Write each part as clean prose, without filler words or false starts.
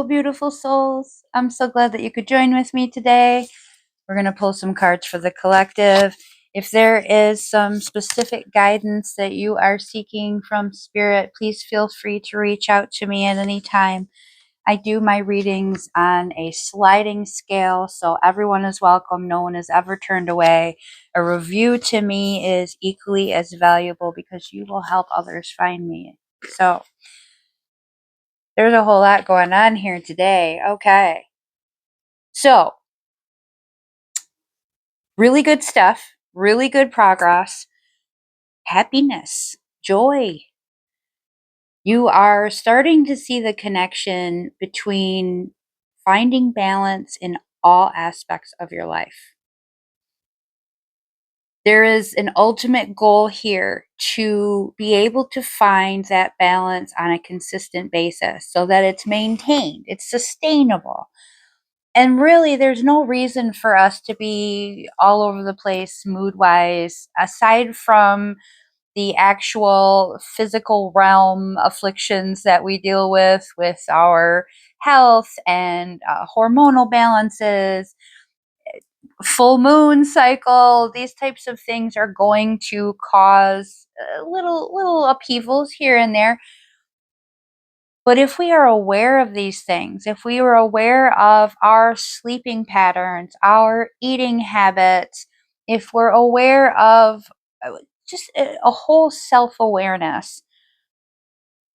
Hello, beautiful souls. I'm so glad that you could join with me today. We're going to pull some cards for the collective. If there is some specific guidance that you are seeking from Spirit, please feel free to reach out to me at any time. I do my readings on a sliding scale, so everyone is welcome. No one is ever turned away. A review to me is equally as valuable because you will help others find me. So, there's a whole lot going on here today. Okay. So, really good stuff, really good progress, happiness, joy. You are starting to see the connection between finding balance in all aspects of your life. There is an ultimate goal here to be able to find that balance on a consistent basis so that it's maintained, it's sustainable. And really, there's no reason for us to be all over the place mood wise, aside from the actual physical realm afflictions that we deal with our health and hormonal balances, full moon cycle. These types of things are going to cause little upheavals here and there. But if we are aware of these things, if we are aware of our sleeping patterns, our eating habits, if we're aware of just a whole self awareness,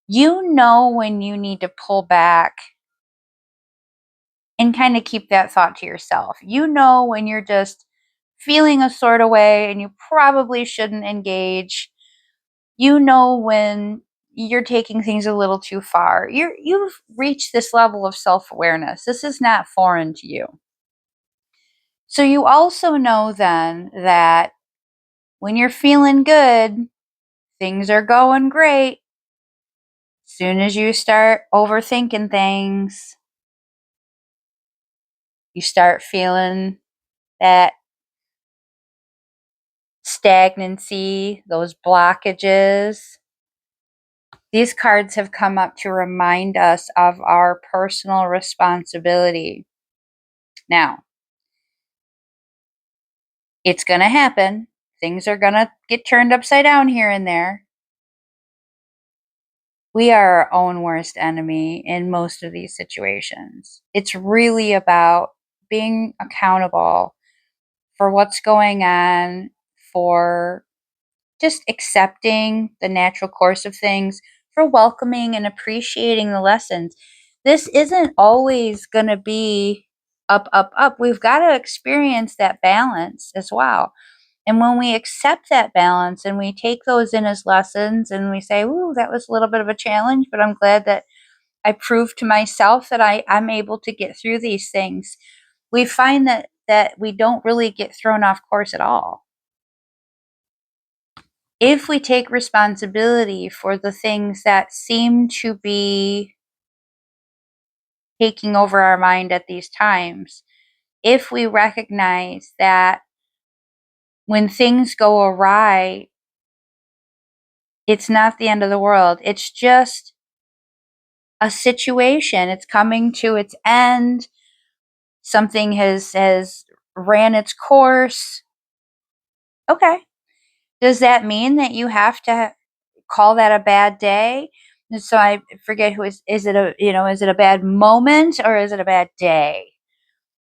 you know when you need to pull back and kind of keep that thought to yourself. You know when you're just feeling a sort of way and you probably shouldn't engage. You know when you're taking things a little too far. You've reached this level of self-awareness. This is not foreign to you. So you also know then that when you're feeling good, things are going great. As soon as you start overthinking things, you start feeling that stagnancy, those blockages. These cards have come up to remind us of our personal responsibility. Now, it's going to happen. Things are going to get turned upside down here and there. We are our own worst enemy in most of these situations. It's really about being accountable for what's going on, for just accepting the natural course of things, for welcoming and appreciating the lessons. This isn't always going to be up, up, up. We've got to experience that balance as well. And when we accept that balance and we take those in as lessons and we say, ooh, that was a little bit of a challenge, but I'm glad that I proved to myself that I'm able to get through these things, we find that we don't really get thrown off course at all. If we take responsibility for the things that seem to be taking over our mind at these times, if we recognize that when things go awry, it's not the end of the world. It's just a situation. It's coming to its end. Something has ran its course. Okay. Does that mean that you have to call that a bad day? And so I forget who is it is it a bad moment or is it a bad day?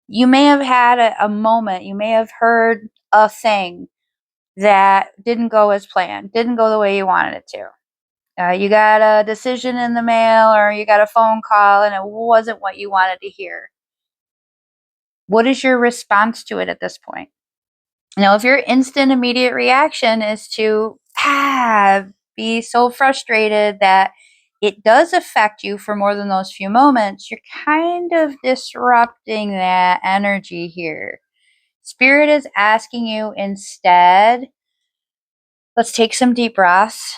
You may have had a moment, you may have heard a thing that didn't go as planned, didn't go the way you wanted it to. You got a decision in the mail or you got a phone call and it wasn't what you wanted to hear. What is your response to it at this point? Now, if your instant immediate reaction is to be so frustrated that it does affect you for more than those few moments, you're kind of disrupting that energy here. Spirit is asking you instead, let's take some deep breaths.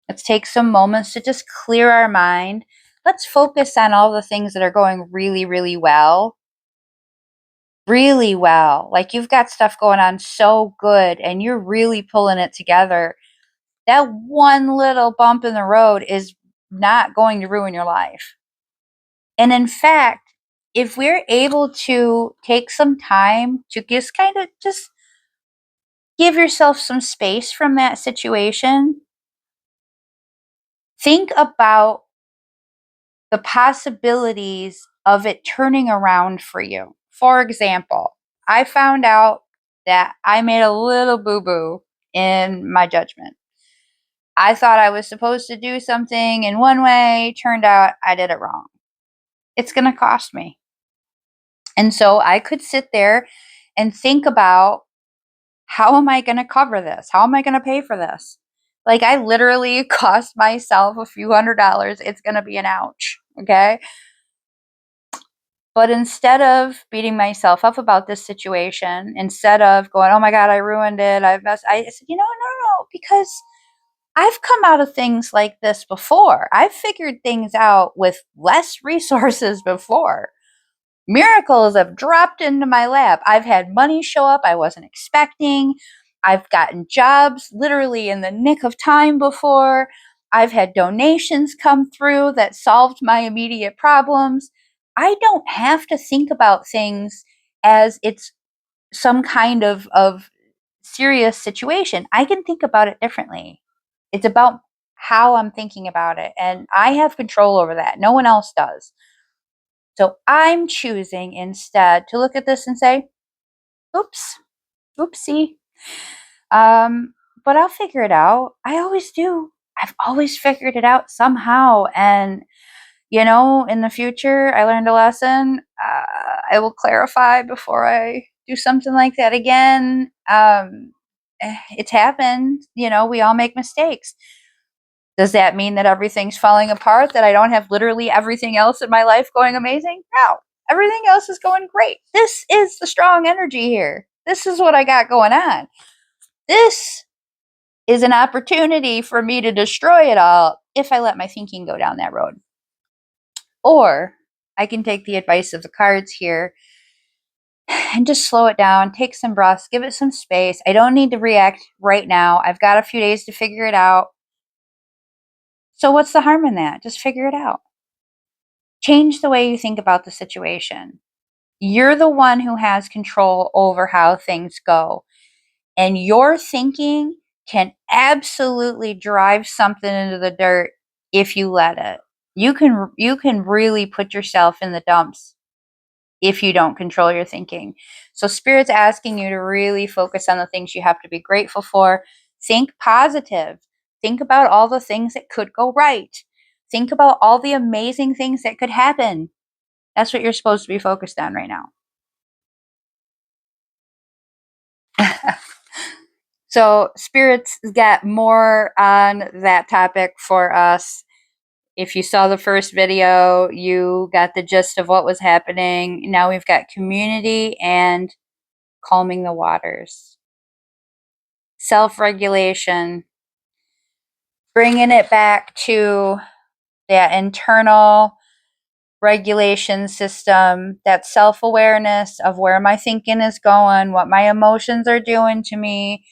Let's take some moments to just clear our mind. Let's focus on all the things that are going really, really well. Really well. Like you've got stuff going on so good and you're really pulling it together. That one little bump in the road is not going to ruin your life. And in fact, if we're able to take some time to just kind of just give yourself some space from that situation, think about the possibilities of it turning around for you. For example, I found out that I made a little boo boo in my judgment. I thought I was supposed to do something in one way, turned out I did it wrong. It's going to cost me. And so I could sit there and think about, how am I going to cover this? How am I going to pay for this? Like, I literally cost myself a few $100s. It's going to be an ouch. Okay. But instead of beating myself up about this situation, instead of going, oh my God, I ruined it, I've messed, I said, no, because I've come out of things like this before. I've figured things out with less resources before. Miracles have dropped into my lap. I've had money show up I wasn't expecting. I've gotten jobs literally in the nick of time before. I've had donations come through that solved my immediate problems. I don't have to think about things as it's some kind of serious situation. I can think about it differently. It's about how I'm thinking about it. And I have control over that. No one else does. So I'm choosing instead to look at this and say, oops, oopsie. Um, but I'll figure it out. I always do. I've always figured it out somehow. And, in the future, I learned a lesson. I will clarify before I do something like that again. It's happened. We all make mistakes. Does that mean that everything's falling apart, that I don't have literally everything else in my life going amazing? No, everything else is going great. This is the strong energy here. This is what I got going on. This is an opportunity for me to destroy it all if I let my thinking go down that road. Or I can take the advice of the cards here and just slow it down, take some breaths, give it some space. I don't need to react right now. I've got a few days to figure it out. So what's the harm in that? Just figure it out. Change the way you think about the situation. You're the one who has control over how things go. And your thinking can absolutely drive something into the dirt if you let it. You can really put yourself in the dumps if you don't control your thinking. So Spirit's asking you to really focus on the things you have to be grateful for. Think positive. Think about all the things that could go right. Think about all the amazing things that could happen. That's what you're supposed to be focused on right now. So Spirit's got more on that topic for us. If you saw the first video, you got the gist of what was happening. Now we've got community and calming the waters. Self-regulation, bringing it back to that internal regulation system, that self-awareness of where my thinking is going, what my emotions are doing to me,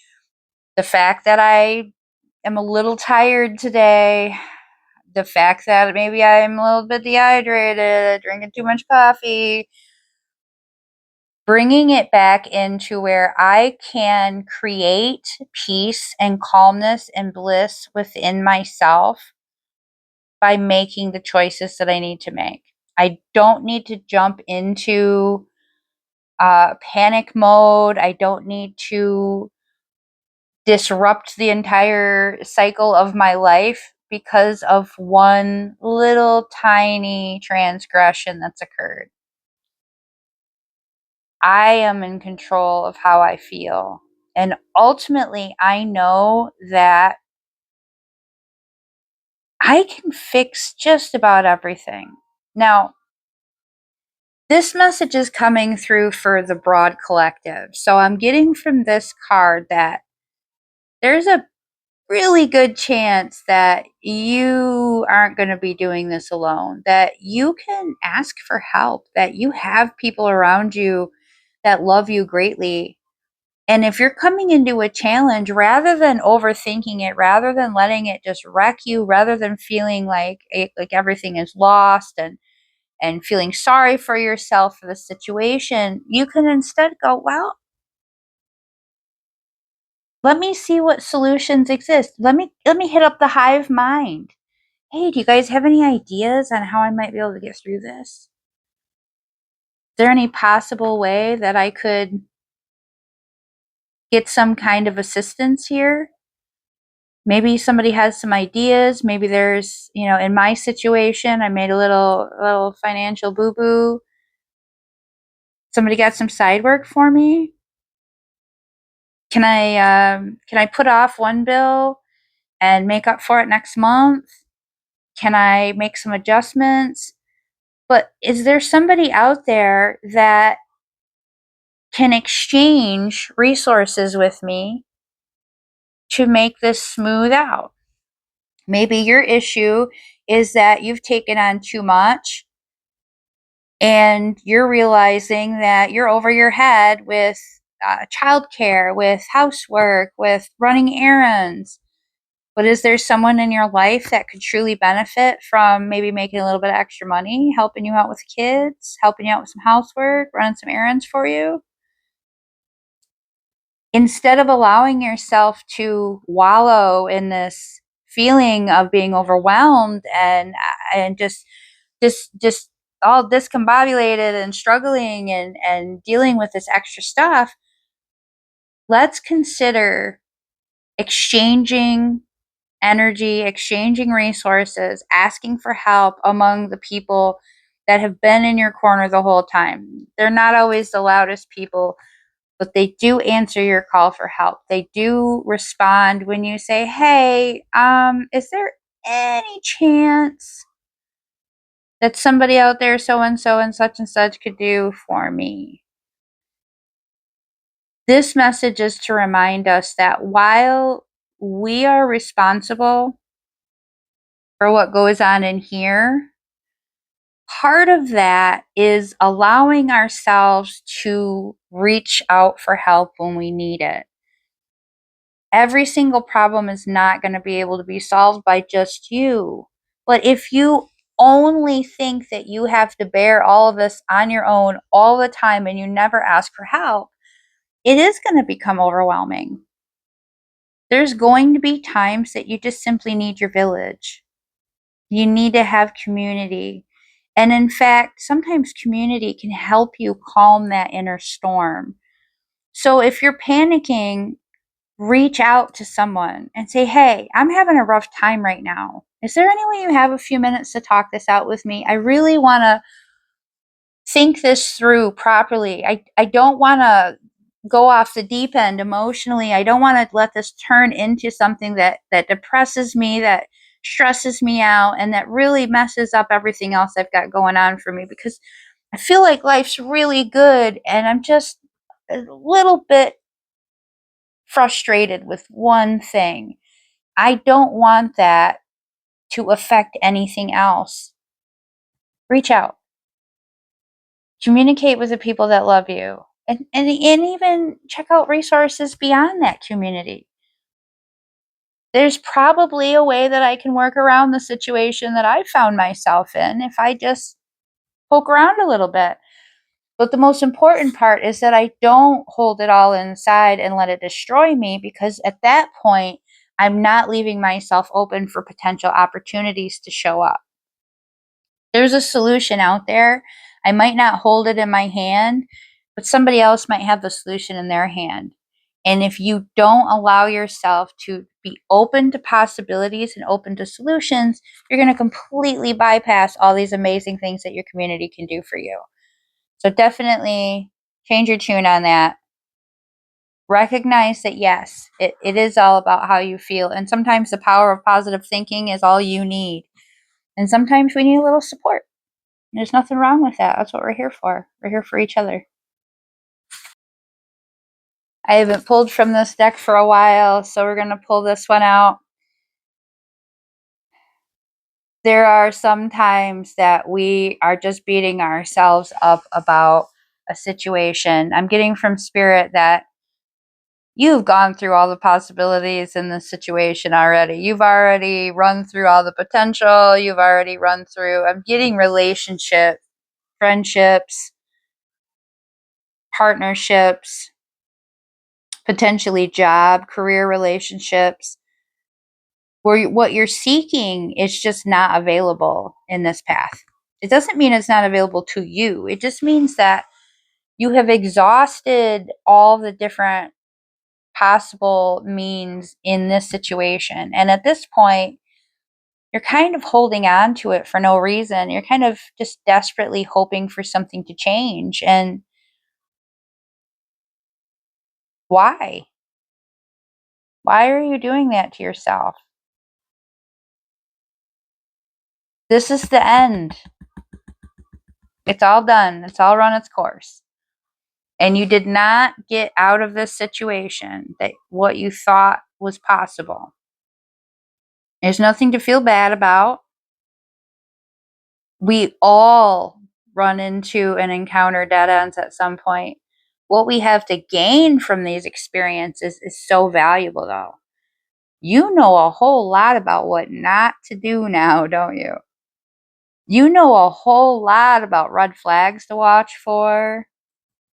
the fact that I am a little tired today, the fact that maybe I'm a little bit dehydrated, drinking too much coffee, bringing it back into where I can create peace and calmness and bliss within myself by making the choices that I need to make. I don't need to jump into panic mode. I don't need to disrupt the entire cycle of my life because of one little tiny transgression that's occurred. I am in control of how I feel. And ultimately, I know that I can fix just about everything. Now, this message is coming through for the broad collective. So I'm getting from this card that there's a really good chance that you aren't going to be doing this alone, that you can ask for help, that you have people around you that love you greatly. And if you're coming into a challenge, rather than overthinking it, rather than letting it just wreck you, rather than feeling like everything is lost and feeling sorry for yourself for the situation, you can instead go, well, let me see what solutions exist. Let me hit up the hive mind. Hey, do you guys have any ideas on how I might be able to get through this? Is there any possible way that I could get some kind of assistance here? Maybe somebody has some ideas. Maybe there's, in my situation, I made a little financial boo-boo. Somebody got some side work for me. Can I put off one bill and make up for it next month? Can I make some adjustments? But is there somebody out there that can exchange resources with me to make this smooth out? Maybe your issue is that you've taken on too much and you're realizing that you're over your head with childcare, with housework, with running errands. But is there someone in your life that could truly benefit from maybe making a little bit of extra money, helping you out with kids, helping you out with some housework, running some errands for you? Instead of allowing yourself to wallow in this feeling of being overwhelmed and just all discombobulated and struggling and dealing with this extra stuff, let's consider exchanging energy, exchanging resources, asking for help among the people that have been in your corner the whole time. They're not always the loudest people, but they do answer your call for help. They do respond when you say, "Hey, is there any chance that somebody out there so and such could do for me?" This message is to remind us that while we are responsible for what goes on in here, part of that is allowing ourselves to reach out for help when we need it. Every single problem is not going to be able to be solved by just you. But if you only think that you have to bear all of this on your own all the time and you never ask for help, it is going to become overwhelming. There's going to be times that you just simply need your village. You need to have community. And in fact, sometimes community can help you calm that inner storm. So if you're panicking, reach out to someone and say, "Hey, I'm having a rough time right now. Is there any way you have a few minutes to talk this out with me? I really want to think this through properly. I don't want to go off the deep end emotionally. I don't want to let this turn into something that depresses me, that stresses me out, and that really messes up everything else I've got going on for me, because I feel like life's really good and I'm just a little bit frustrated with one thing. I don't want that to affect anything else." Reach out. Communicate with the people that love you. And even check out resources beyond that community. There's probably a way that I can work around the situation that I found myself in if I just poke around a little bit. But the most important part is that I don't hold it all inside and let it destroy me, because at that point, I'm not leaving myself open for potential opportunities to show up. There's a solution out there. I might not hold it in my hand, but somebody else might have the solution in their hand. And if you don't allow yourself to be open to possibilities and open to solutions, you're going to completely bypass all these amazing things that your community can do for you. So definitely change your tune on that. Recognize that, yes, it is all about how you feel. And sometimes the power of positive thinking is all you need. And sometimes we need a little support. There's nothing wrong with that. That's what we're here for. We're here for each other. I haven't pulled from this deck for a while, so we're going to pull this one out. There are some times that we are just beating ourselves up about a situation. I'm getting from Spirit that you've gone through all the possibilities in this situation already. You've already run through all the potential. You've already run through, I'm getting relationship friendships, partnerships, potentially job, career relationships, where what you're seeking is just not available in this path. It doesn't mean it's not available to you. It just means that you have exhausted all the different possible means in this situation. And at this point, you're kind of holding on to it for no reason. You're kind of just desperately hoping for something to change. And why? Why are you doing that to yourself? This is the end. It's all done. It's all run its course. And you did not get out of this situation that what you thought was possible. There's nothing to feel bad about. We all run into and encounter dead ends at some point. What we have to gain from these experiences is so valuable, though. You know a whole lot about what not to do now, don't you? You know a whole lot about red flags to watch for,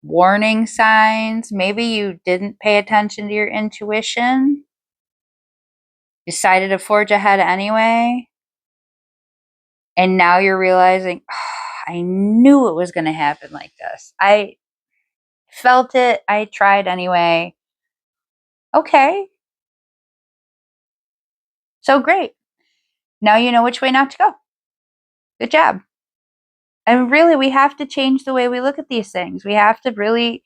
warning signs. Maybe you didn't pay attention to your intuition, decided to forge ahead anyway, and now you're realizing, oh, I knew it was going to happen like this. I felt it. I tried anyway. Okay. So great. Now you know which way not to go. Good job. And really, we have to change the way we look at these things. We have to really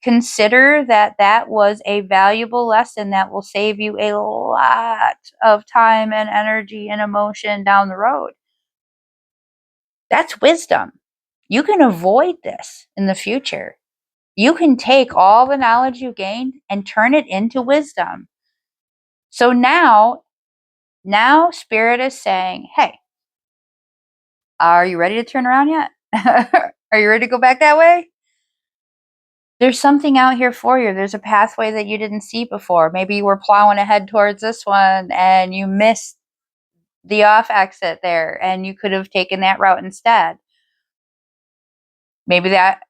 consider that that was a valuable lesson that will save you a lot of time and energy and emotion down the road. That's wisdom. You can avoid this in the future. You can take all the knowledge you gained and turn it into wisdom. So now Spirit is saying, hey, are you ready to turn around yet? Are you ready to go back that way? There's something out here for you. There's a pathway that you didn't see before. Maybe you were plowing ahead towards this one and you missed the off exit there and you could have taken that route instead. Maybe that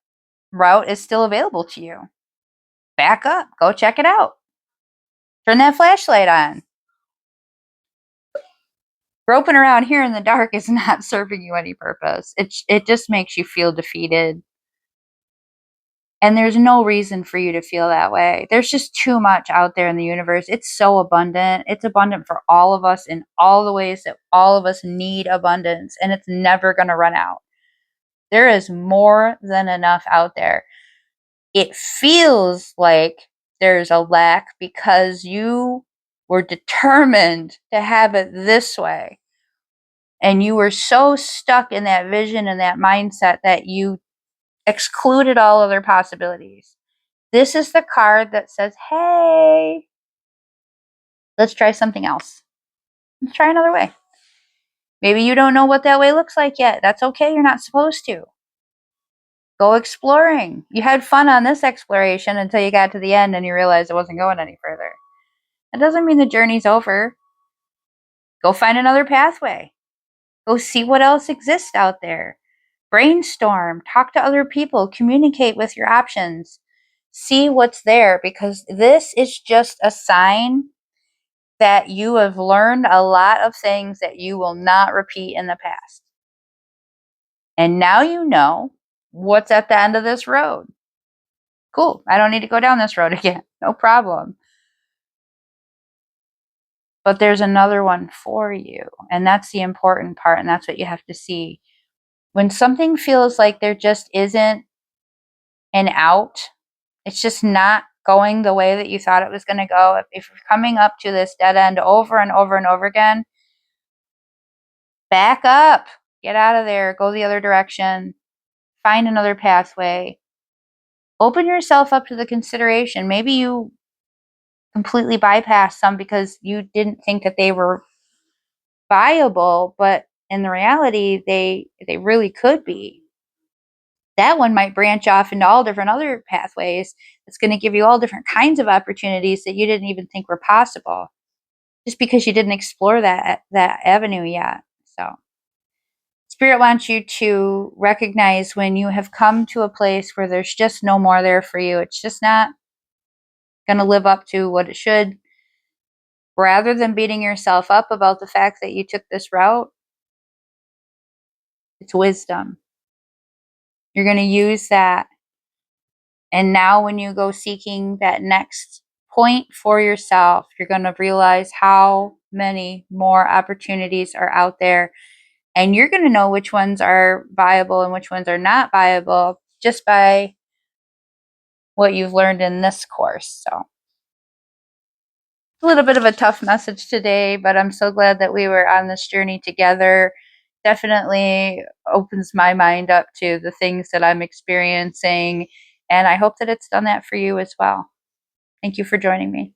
route is still available to you. Back up, go check it out. Turn that flashlight on. Groping around here in the dark is not serving you any purpose. It just makes you feel defeated. And there's no reason for you to feel that way. There's just too much out there in the universe. It's so abundant. It's abundant for all of us in all the ways that all of us need abundance, and it's never going to run out. There is more than enough out there. It feels like there's a lack because you were determined to have it this way. And you were so stuck in that vision and that mindset that you excluded all other possibilities. This is the card that says, hey, let's try something else. Let's try another way. Maybe you don't know what that way looks like yet. That's okay. You're not supposed to. Go exploring. You had fun on this exploration until you got to the end and you realized it wasn't going any further. That doesn't mean the journey's over. Go find another pathway. Go see what else exists out there. Brainstorm, talk to other people, communicate with your options, see what's there, because this is just a sign that you have learned a lot of things that you will not repeat in the past. And now you know what's at the end of this road. Cool. I don't need to go down this road again. No problem. But there's another one for you. And that's the important part. And that's what you have to see. When something feels like there just isn't an out, it's just not going the way that you thought it was going to go. If you're coming up to this dead end over and over and over again, back up, get out of there, go the other direction, find another pathway, open yourself up to the consideration. Maybe you completely bypass some because you didn't think that they were viable, but in the reality, they really could be. That one might branch off into all different other pathways. It's going to give you all different kinds of opportunities that you didn't even think were possible, just because you didn't explore that avenue yet. So Spirit wants you to recognize when you have come to a place where there's just no more there for you. It's just not going to live up to what it should. Rather than beating yourself up about the fact that you took this route, it's wisdom. You're going to use that. And now, when you go seeking that next point for yourself, you're going to realize how many more opportunities are out there. And you're going to know which ones are viable and which ones are not viable just by what you've learned in this course. So, a little bit of a tough message today, but I'm so glad that we were on this journey together. Definitely opens my mind up to the things that I'm experiencing. And I hope that it's done that for you as well. Thank you for joining me.